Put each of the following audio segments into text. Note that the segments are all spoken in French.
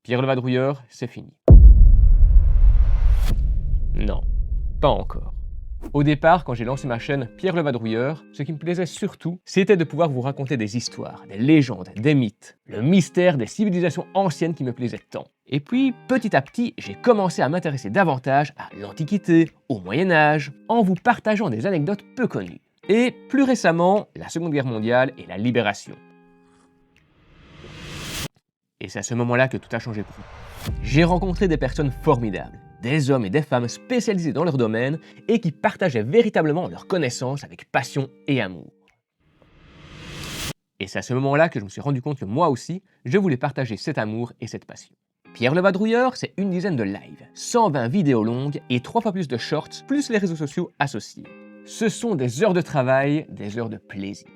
Pierre le Vadrouilleur, c'est fini. Non, pas encore. Au départ, quand j'ai lancé ma chaîne Pierre le Vadrouilleur, ce qui me plaisait surtout, c'était de pouvoir vous raconter des histoires, des légendes, des mythes, le mystère des civilisations anciennes qui me plaisait tant. Et puis, petit à petit, j'ai commencé à m'intéresser davantage à l'Antiquité, au Moyen-Âge, en vous partageant des anecdotes peu connues. Et plus récemment, la Seconde Guerre mondiale et la Libération. Et c'est à ce moment-là que tout a changé pour moi. J'ai rencontré des personnes formidables, des hommes et des femmes spécialisés dans leur domaine et qui partageaient véritablement leurs connaissances avec passion et amour. Et c'est à ce moment-là que je me suis rendu compte que moi aussi, je voulais partager cet amour et cette passion. Pierre le Vadrouilleur, c'est une dizaine de lives, 120 vidéos longues et 3 fois plus de shorts, plus les réseaux sociaux associés. Ce sont des heures de travail, des heures de plaisir.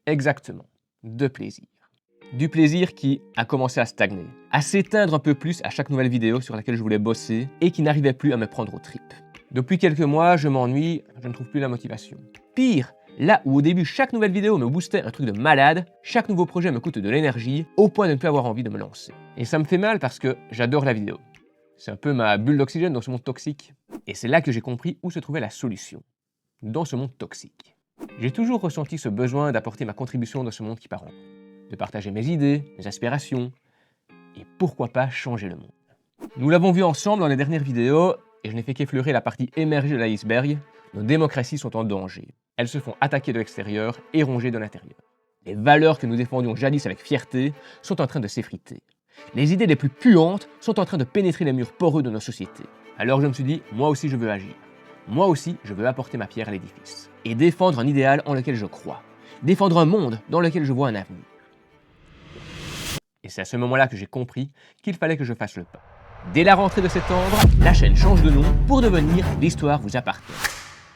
Exactement, de plaisir. Du plaisir qui a commencé à stagner, à s'éteindre un peu plus à chaque nouvelle vidéo sur laquelle je voulais bosser et qui n'arrivait plus à me prendre aux tripes. Depuis quelques mois, je m'ennuie, je ne trouve plus la motivation. Pire, là où au début chaque nouvelle vidéo me boostait un truc de malade, chaque nouveau projet me coûte de l'énergie au point de ne plus avoir envie de me lancer. Et ça me fait mal parce que j'adore la vidéo. C'est un peu ma bulle d'oxygène dans ce monde toxique. Et c'est là que j'ai compris où se trouvait la solution. Dans ce monde toxique. J'ai toujours ressenti ce besoin d'apporter ma contribution dans ce monde qui part en vrille, de partager mes idées, mes aspirations, et pourquoi pas changer le monde. Nous l'avons vu ensemble dans les dernières vidéos, et je n'ai fait qu'effleurer la partie émergée de l'iceberg, nos démocraties sont en danger. Elles se font attaquer de l'extérieur et ronger de l'intérieur. Les valeurs que nous défendions jadis avec fierté sont en train de s'effriter. Les idées les plus puantes sont en train de pénétrer les murs poreux de nos sociétés. Alors je me suis dit, moi aussi je veux agir. Moi aussi, je veux apporter ma pierre à l'édifice et défendre un idéal en lequel je crois, défendre un monde dans lequel je vois un avenir. Et c'est à ce moment-là que j'ai compris qu'il fallait que je fasse le pas. Dès la rentrée de septembre, la chaîne change de nom pour devenir L'Histoire vous appartient.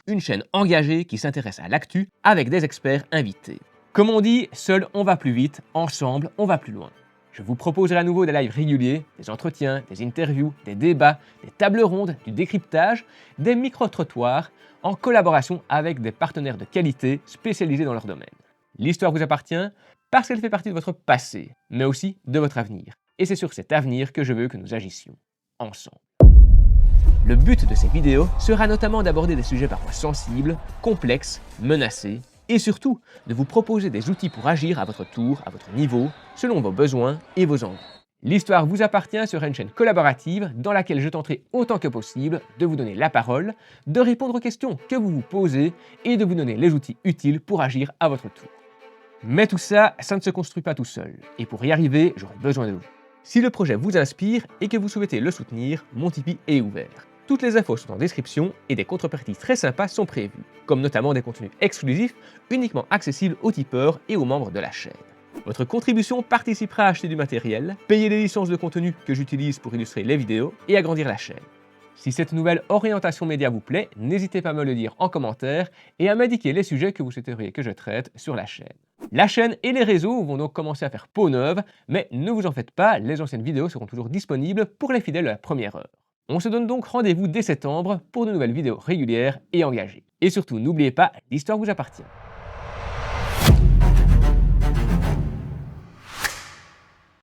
Une chaîne engagée qui s'intéresse à l'actu avec des experts invités. Comme on dit, seul on va plus vite, ensemble on va plus loin. Je vous proposerai à nouveau des lives réguliers, des entretiens, des interviews, des débats, des tables rondes, du décryptage, des micro-trottoirs, en collaboration avec des partenaires de qualité spécialisés dans leur domaine. L'histoire vous appartient parce qu'elle fait partie de votre passé, mais aussi de votre avenir. Et c'est sur cet avenir que je veux que nous agissions, ensemble. Le but de ces vidéos sera notamment d'aborder des sujets parfois sensibles, complexes, menacés, et surtout de vous proposer des outils pour agir à votre tour, à votre niveau, selon vos besoins et vos envies. L'Histoire vous appartient sera une chaîne collaborative dans laquelle je tenterai autant que possible de vous donner la parole, de répondre aux questions que vous vous posez et de vous donner les outils utiles pour agir à votre tour. Mais tout ça, ça ne se construit pas tout seul, et pour y arriver, j'aurai besoin de vous. Si le projet vous inspire et que vous souhaitez le soutenir, mon Tipeee est ouvert. Toutes les infos sont en description et des contreparties très sympas sont prévues, comme notamment des contenus exclusifs uniquement accessibles aux tipeurs et aux membres de la chaîne. Votre contribution participera à acheter du matériel, payer les licences de contenu que j'utilise pour illustrer les vidéos et agrandir la chaîne. Si cette nouvelle orientation média vous plaît, n'hésitez pas à me le dire en commentaire et à m'indiquer les sujets que vous souhaiteriez que je traite sur la chaîne. La chaîne et les réseaux vont donc commencer à faire peau neuve, mais ne vous en faites pas, les anciennes vidéos seront toujours disponibles pour les fidèles de la première heure. On se donne donc rendez-vous dès septembre pour de nouvelles vidéos régulières et engagées. Et surtout, n'oubliez pas, l'histoire vous appartient.